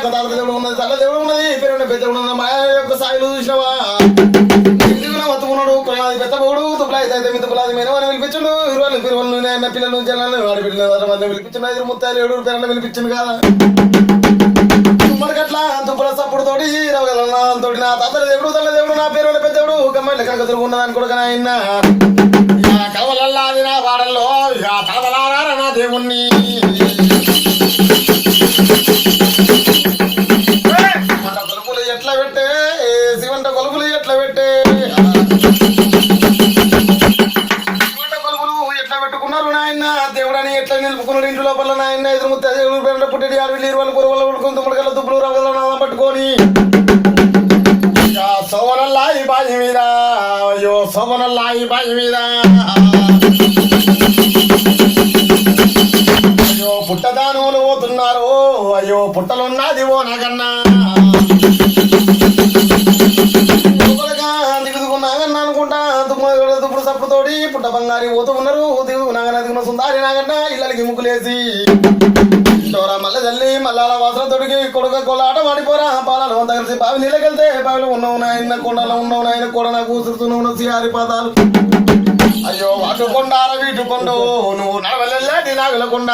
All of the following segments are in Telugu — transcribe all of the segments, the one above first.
తాత దేవుడు ఉన్నది తల్ల దేవుడు ఉన్నది పెరుగు పెద్ద ఉన్నది మా యొక్క సాయిలు చూసినవా మత్తుకున్నాడు కులాది పెద్దబోడు తుప్లాయి అయితే మిత్తులాది మీద అని పిలిపించండు ఇరువులు పిరువులు అన్న పిల్లలు జనాలు వాడి పిల్లలు పిలిపించండు 5 ముత్తాలు 7 పేర్లు పిలిపించండు కదా తుమ్మడికట్లా తుప్పుల సప్పుడు తోటి తోటి నా తాతల దేవుడు తల్ల దేవుడు నా పేరు పెద్దవుడు గమ్మాయిలు కనుక తిరుగున్నదాని కొడుకు ఆయన కవలల్లా అది నా వాడల్లో తాతలారా నా దేవుణ్ణి కొలుపులు ఎట్లా పెట్టే శివంట కొలుపులు ఎట్లా పెట్టే శివంట కొలుపులు ఎట్లా పెట్టుకున్నారు నాయన దేవుడని ఎట్లా నిలుపుకున్నాడు ఇంటి లోపల నాయన 5 ముత్తాలు దేవుడు పేరు పుట్టి ఆడవిల్లి 20 కూరవల్ల ఉడుకుని తుమ్మడికల్లా తుప్పులు రవ్వల పట్టుకొని సోమనల్లాయి బాయి మీద అయ్యో సోమనల్లాయి బాయి మీద అయ్యో పుట్టదానులు పోతున్నారు అయ్యో పుట్టలున్నది ఓ నాగన్నా దిగుదుకున్నాగన్నా అనుకుంటా తుప్పుడు సప్పుడుతోటి పుట్ట బంగారి పోతూ ఉన్నారు దిగుకున్నాగన్నా దిగున సుందారి నాగన్నా ఇళ్ళకి ముక్కులేసి మల్ల తల్లి మల్లాల వాసన తొడిగి కొడుక కొలాట వాడిపోరా పాలలో అంతా కలిసి బావి నీళ్ళకెళ్తే బావిలో ఉన్నావు నాయన కొండలో ఉన్నావు నాయన కూడా నాకు కూర్చుతున్నావు సిఆరి పాదాలు అయ్యో అటు కొండార వీటు కొండు నువ్వు నడవలెల్లాటి నాగులకొండ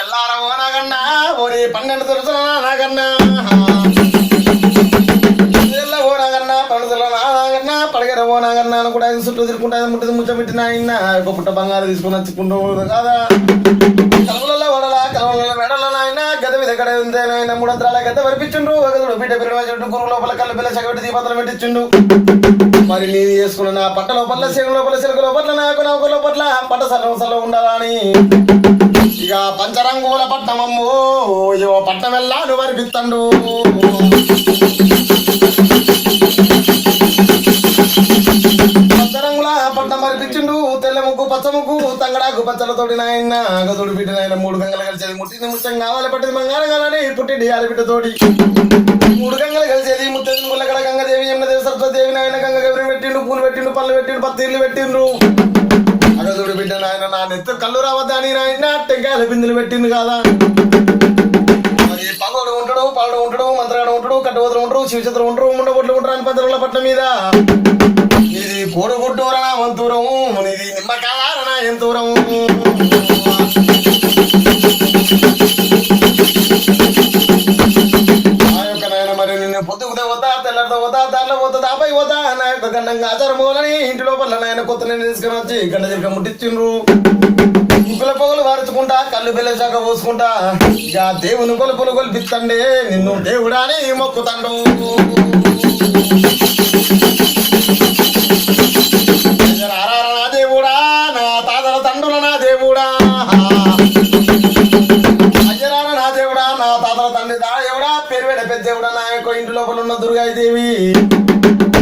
ఎల్లారో నాగన్నా ఓరి 12 తులసల నాగన్నా పడగర పోనాగన్నా కూడా చుట్టూ తిరుగుకుంటా ముట్టి ముచ్చబెట్టిన ఆయన ఒక పుట్ట బంగారు తీసుకుని వచ్చుకుంటూ కదా కలవలలో వడలా కలవల మెడల నాయన గద మీద ఎక్కడ ఉంది నాయన 3 అంతరాల గద్ద వరిపించుండు గదుడు బిడ్డ పిల్లలు గురువు లోపల కళ్ళు పిల్ల చగబెట్టి దీపాతలు పెట్టించుండు మరి నేను చేసుకున్న నా పట్ట లోపల శేగు లోపల చెరుకు లోపల నాకు నౌక లోపల పట్ట సలో ఉండాలని ఇక పంచరంగుల పట్టమమ్ము పట్టం వెళ్ళాను వరిపిత్తండు రంగుల పట్టం మరిపించిండు తెల్ల ముగ్గు పచ్చ ముగ్గు తంగడాకు పచ్చలతోటి నాయన గదుడు బిడ్డ నాయన 3 గంగలు కలిసేది ముట్టింది ముచ్చం కావాలి పట్టింది బంగారం కావాలి పుట్టిండి ఆడబిడ్డతోటి 3 గంగలు కలిసేది ముత్తేది ముల్లగడ గంగదేవి యమునదేవి సరస్వదేవి నాయన గంగ గౌరి పెట్టిండు పూలు పెట్టిండు పళ్ళు పెట్టిండు పత్తిళ్ళు పెట్టిండ్రు గదుడు బిడ్డ నాయన నా నెత్త కళ్ళు రావద్దని నాయన టెంకాయల బిందులు పెట్టిండు కదా మరి పగోడు ఉంటాడు పాడు ఉంటాడు మంత్రగాడు ఉంటాడు కట్టవతులు ఉంటారు శివచంద్రం ఉంటారు ముండబొట్లు ఉంటారు అని పద్దరుల పట్ల మీద ఇది కోడుగుడ్డూరణ వంతూరం ఇది నిమ్మకారణ ఎంతూరం ఆ యొక్క నాయన మరి నిన్ను పొద్దుకుతే పోతా తెల్లడితో పోతా దాంట్లో పోతా దాపై పోతా నా యొక్క గండంగా ఆచారమోలని ఇంటి లోపల నాయన కొత్త నేను తీసుకుని వచ్చి గంట చిరక ముట్టించిండ్రు ముక్కుల పొగలు వారుచుకుంటా కళ్ళు బెల్ల శాఖ పోసుకుంటా ఇక దేవుని కొలుపులు కొలిపిస్తండే నిన్ను దేవుడా అని మొక్కుతాండు నా దేవుడా నా తాతల తండ్రుల నా దేవుడా అయ్యరాన నా దేవుడా నా తాతల తండ్రి దేవుడా పేరువేడ పెద్ద దేవుడా నా యొక్క ఇంటి లోపల ఉన్న దుర్గాదేవి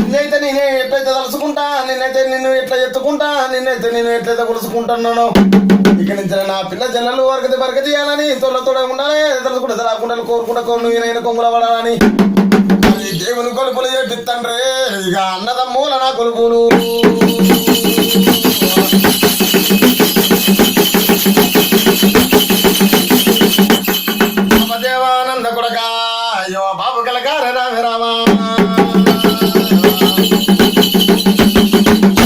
నిన్నైతే నేనే ఎట్లయితే తలుసుకుంటా నిన్నైతే నిన్ను ఎట్లా ఎత్తుకుంటా నిన్నైతే నేను ఎట్లయితే కొలుసుకుంటున్నాను ఇక నుంచి నా పిల్ల జల్లలు వరకతి చేయాలని తొలతోడ ఉండాలి తలుసుకుంటే రాకుండా కోరుకుంటా కోరు కొంగుల పడాలని దేవుని కొలుపులు చేపిత్తండ్రే ఇక అన్నదమ్మూల నా కొలుపులు దేవానంద కొడక అయ్యో బాబు కలకార రామ రామ